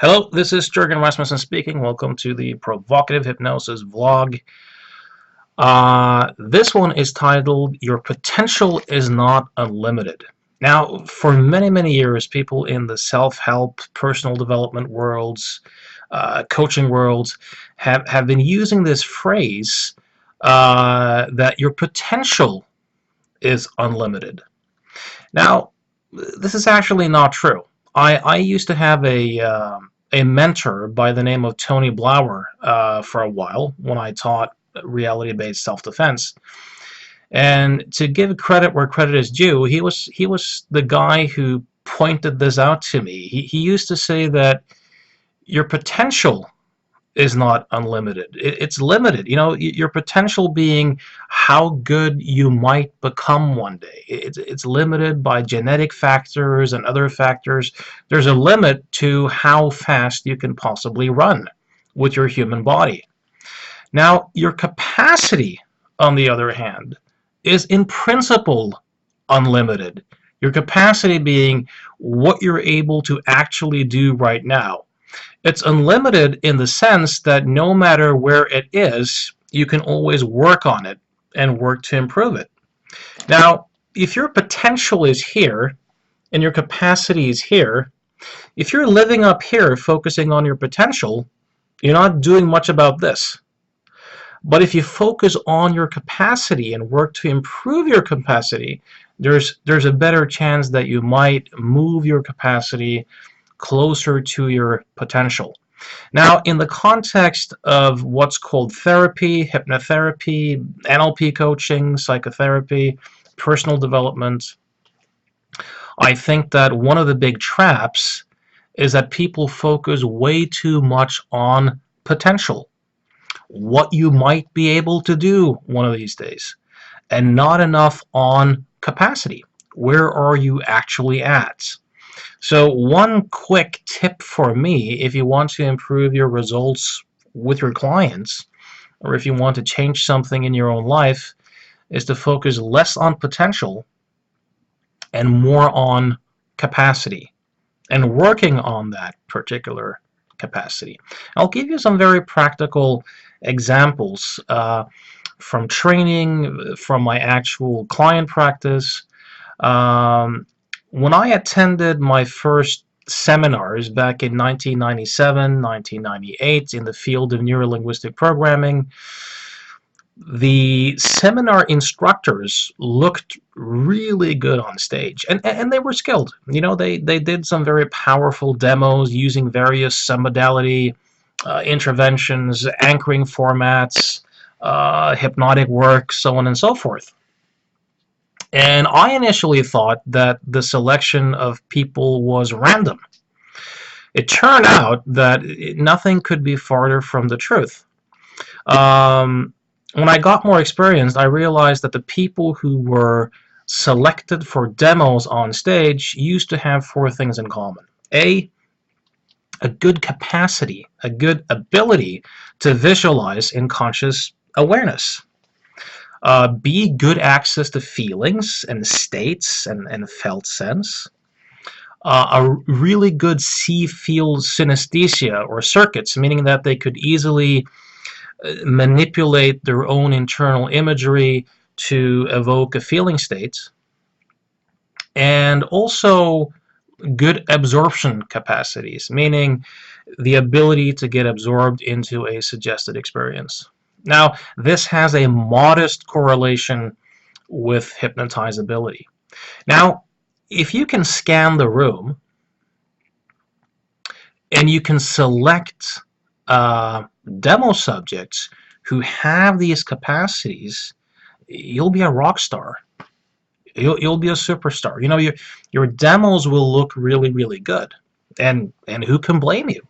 Hello, this is Jurgen Rasmussen speaking. Welcome to the Provocative Hypnosis vlog. This one is titled, Your Potential is Not Unlimited. Now, for many, many years, people in the self-help, personal development worlds, coaching worlds, have been using this phrase that your potential is unlimited. Now, this is actually not true. I used to have a mentor by the name of Tony Blauer for a while when I taught reality-based self-defense. And to give credit where credit is due, he was the guy who pointed this out to me. He used to say that your potential is not unlimited. It's limited. You know, your potential being how good you might become one day. It's limited by genetic factors and other factors. There's a limit to how fast you can possibly run with your human body. Now, your capacity, on the other hand, is in principle unlimited. Your capacity being what you're able to actually do right now. It's unlimited in the sense that no matter where it is, you can always work on it and work to improve it. Now, if your potential is here and your capacity is here, if you're living up here focusing on your potential, you're not doing much about this. But if you focus on your capacity and work to improve your capacity, there's a better chance that you might move your capacity closer to your potential. Now, in the context of what's called therapy, hypnotherapy, NLP coaching, psychotherapy, personal development, I think that one of the big traps is that people focus way too much on potential, what you might be able to do one of these days, and not enough on capacity. Where are you actually at? So one quick tip for me, if you want to improve your results with your clients, or if you want to change something in your own life, is to focus less on potential and more on capacity and working on that particular capacity. I'll give you some very practical examples from training, from my actual client practice. When I attended my first seminars back in 1997, 1998 in the field of neurolinguistic programming, the seminar instructors looked really good on stage, and they were skilled. You know, they did some very powerful demos using various submodality interventions, anchoring formats, hypnotic work, so on and so forth. And I initially thought that the selection of people was random. It turned out that nothing could be farther from the truth. When I got more experienced, I realized that the people who were selected for demos on stage used to have four things in common. A good capacity, a good ability to visualize in conscious awareness. B, good access to feelings and states and felt sense. A really good see-feel synesthesia or circuits, meaning that they could easily manipulate their own internal imagery to evoke a feeling state. And also good absorption capacities, meaning the ability to get absorbed into a suggested experience. Now, this has a modest correlation with hypnotizability. Now, if you can scan the room and you can select demo subjects who have these capacities, you'll be a rock star. You'll be a superstar. You know, your demos will look really, really good. And who can blame you?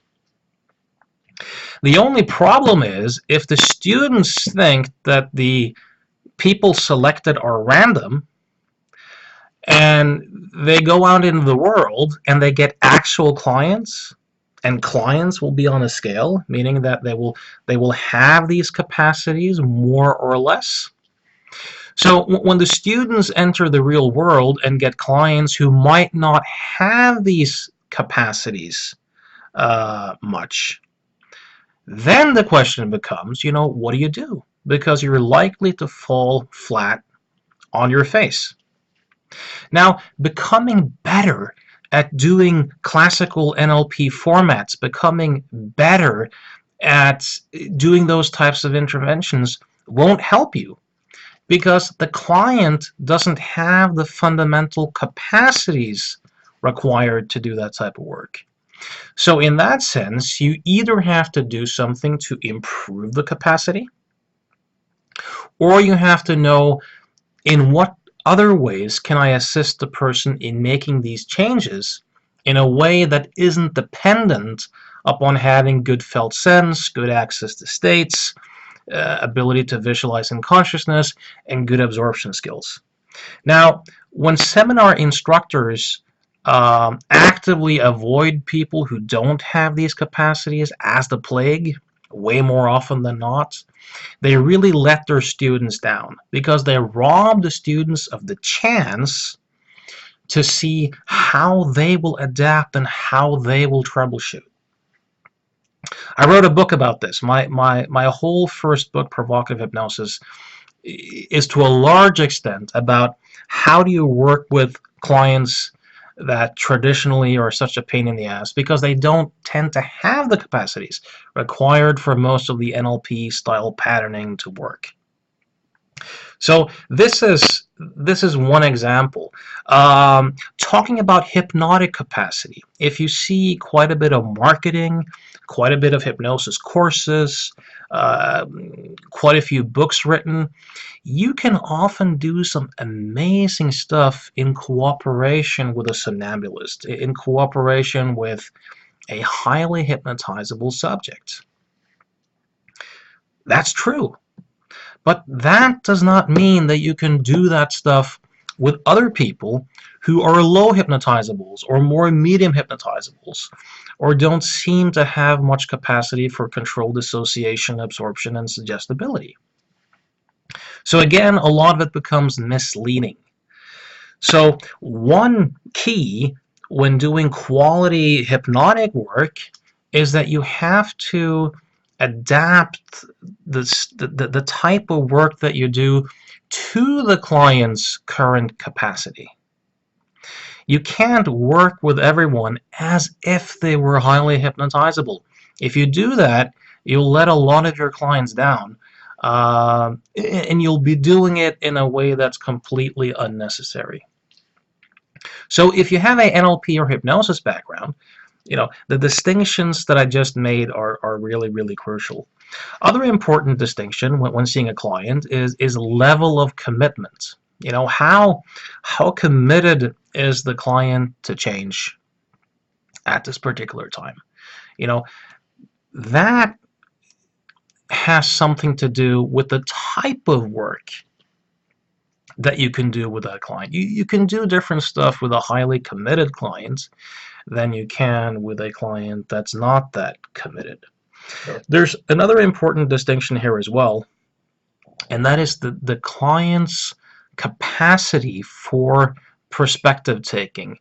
The only problem is if the students think that the people selected are random and they go out into the world and they get actual clients, and clients will be on a scale, meaning that they will have these capacities more or less. So when the students enter the real world and get clients who might not have these capacities, much. Then the question becomes, what do you do? Because you're likely to fall flat on your face. Now, becoming better at doing classical NLP formats, becoming better at doing those types of interventions won't help you because the client doesn't have the fundamental capacities required to do that type of work. So in that sense, you either have to do something to improve the capacity, or you have to know in what other ways can I assist the person in making these changes in a way that isn't dependent upon having good felt sense, good access to states, ability to visualize in consciousness, and good absorption skills. Now, when seminar instructors actively avoid people who don't have these capacities as the plague, way more often than not, they really let their students down because they rob the students of the chance to see how they will adapt and how they will troubleshoot. I wrote a book about this. My whole first book, Provocative Hypnosis, is to a large extent about how do you work with clients that traditionally are such a pain in the ass because they don't tend to have the capacities required for most of the NLP style patterning to work. So this is one example. Talking about hypnotic capacity, if you see quite a bit of marketing, quite a bit of hypnosis courses, uh, quite a few books written, you can often do some amazing stuff in cooperation with a somnambulist, in cooperation with a highly hypnotizable subject. That's true. But that does not mean that you can do that stuff with other people who are low hypnotizables or more medium hypnotizables or don't seem to have much capacity for controlled dissociation, absorption, and suggestibility. So again, a lot of it becomes misleading. So one key when doing quality hypnotic work is that you have to adapt the type of work that you do to the client's current capacity. You can't work with everyone as if they were highly hypnotizable. If you do that, you'll let a lot of your clients down, and you'll be doing it in a way that's completely unnecessary. So if you have a NLP or hypnosis background, the distinctions that I just made are really, really crucial. Other important distinction when seeing a client is level of commitment. How committed is the client to change at this particular time? That has something to do with the type of work that you can do with that client. You can do different stuff with a highly committed client than you can with a client that's not that committed. Sure. There's another important distinction here as well, and that is the client's capacity for perspective taking,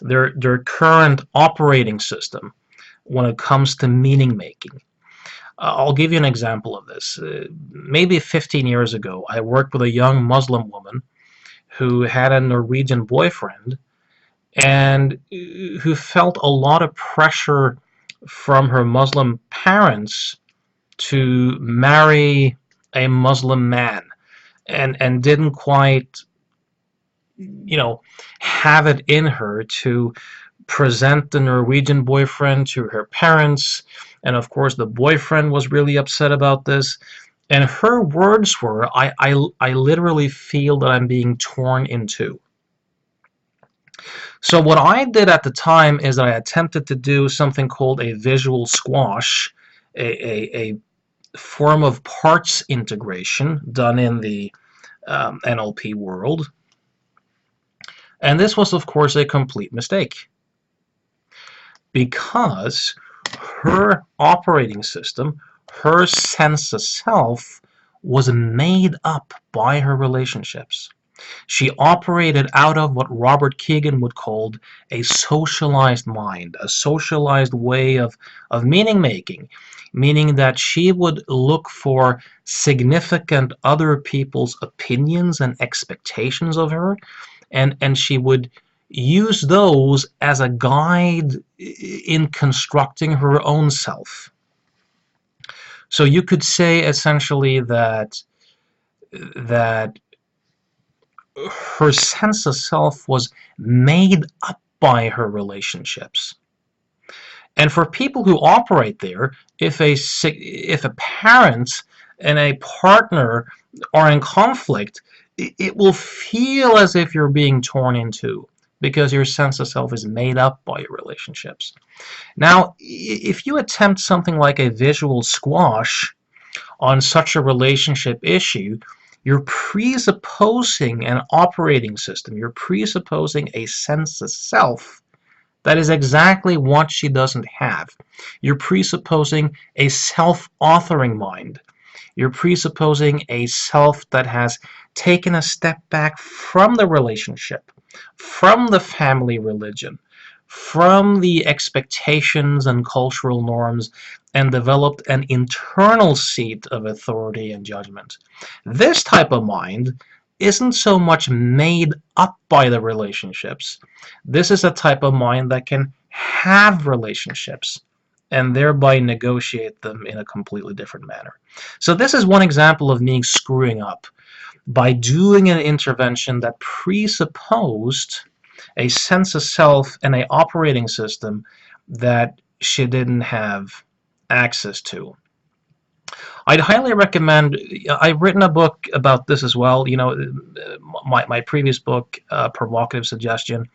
their current operating system when it comes to meaning making. I'll give you an example of this. Maybe 15 years ago, I worked with a young Muslim woman who had a Norwegian boyfriend and who felt a lot of pressure from her Muslim parents to marry a Muslim man and didn't quite have it in her to present the Norwegian boyfriend to her parents, and of course the boyfriend was really upset about this, and her words were, I literally feel that I'm being torn in two. So what I did at the time is I attempted to do something called a visual squash, a form of parts integration done in the NLP world. And this was, of course, a complete mistake because her operating system, her sense of self, was made up by her relationships. She operated out of what Robert Kegan would call a socialized mind, a socialized way of meaning making, meaning that she would look for significant other people's opinions and expectations of her, and she would use those as a guide in constructing her own self. So you could say essentially that her sense of self was made up by her relationships. And for people who operate there, if a parent and a partner are in conflict, it will feel as if you're being torn in two because your sense of self is made up by your relationships. Now, if you attempt something like a visual squash on such a relationship issue, you're presupposing an operating system. You're presupposing a sense of self that is exactly what she doesn't have. You're presupposing a self-authoring mind. You're presupposing a self that has taken a step back from the relationship, from the family religion, from the expectations and cultural norms, and developed an internal seat of authority and judgment. This type of mind isn't so much made up by the relationships. This is a type of mind that can have relationships and thereby negotiate them in a completely different manner. So this is one example of me screwing up by doing an intervention that presupposed a sense of self and an operating system that she didn't have access to. I'd highly recommend. I've written a book about this as well. You know, my previous book, Provocative Suggestions,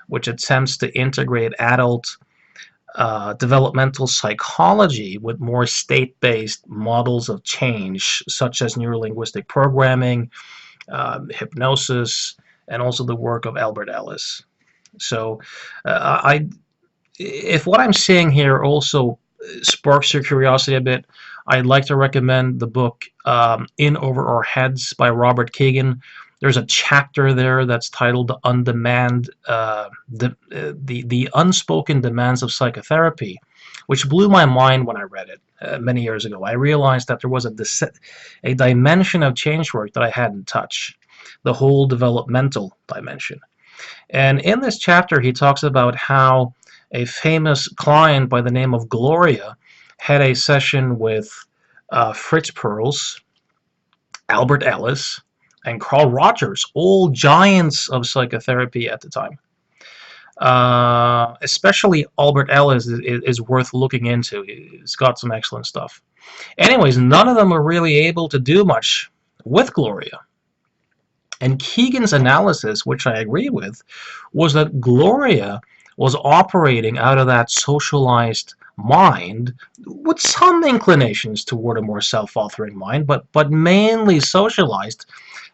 which attempts to integrate adult developmental psychology with more state-based models of change, such as neurolinguistic programming, hypnosis, and also the work of Albert Ellis. So, if what I'm saying here also sparks your curiosity a bit, I'd like to recommend the book In Over Our Heads by Robert Kegan. There's a chapter there that's titled the Unspoken Demands of Psychotherapy, which blew my mind when I read it many years ago. I realized that there was a dimension of change work that I hadn't touched, the whole developmental dimension. And in this chapter, he talks about how a famous client by the name of Gloria had a session with Fritz Perls, Albert Ellis, and Carl Rogers, all giants of psychotherapy at the time. Especially Albert Ellis is worth looking into. He's got some excellent stuff. Anyways, none of them were really able to do much with Gloria. And Kegan's analysis, which I agree with, was that Gloria was operating out of that socialized mind with some inclinations toward a more self-authoring mind, but mainly socialized.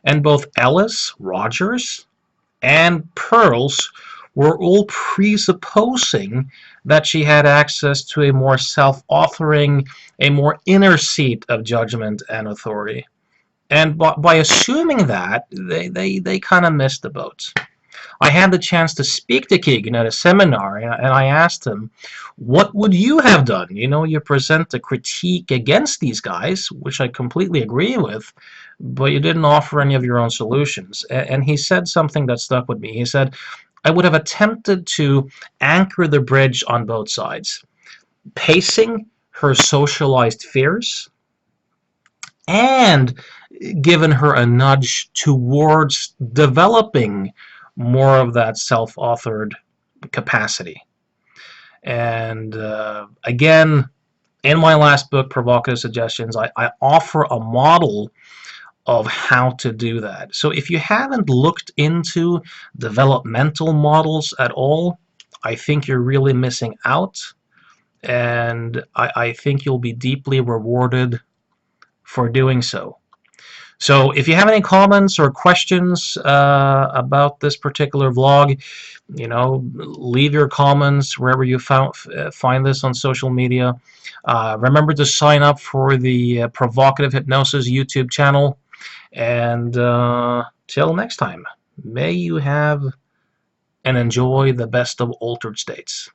And both Ellis, Rogers, and Perls were all presupposing that she had access to a more self-authoring, a more inner seat of judgment and authority. And by assuming that, they kind of missed the boat. I had the chance to speak to Kegan at a seminar, and I asked him, what would you have done? You know, you present a critique against these guys, which I completely agree with, but you didn't offer any of your own solutions. And he said something that stuck with me. He said, I would have attempted to anchor the bridge on both sides, pacing her socialized fears and given her a nudge towards developing more of that self-authored capacity. And again, in my last book, Provocative Suggestions, I offer a model of how to do that. So if you haven't looked into developmental models at all, I think you're really missing out. And I think you'll be deeply rewarded for doing so. So if you have any comments or questions about this particular vlog, you know, leave your comments wherever you find this on social media. Remember to sign up for the Provocative Hypnosis YouTube channel. And till next time, may you have and enjoy the best of altered states.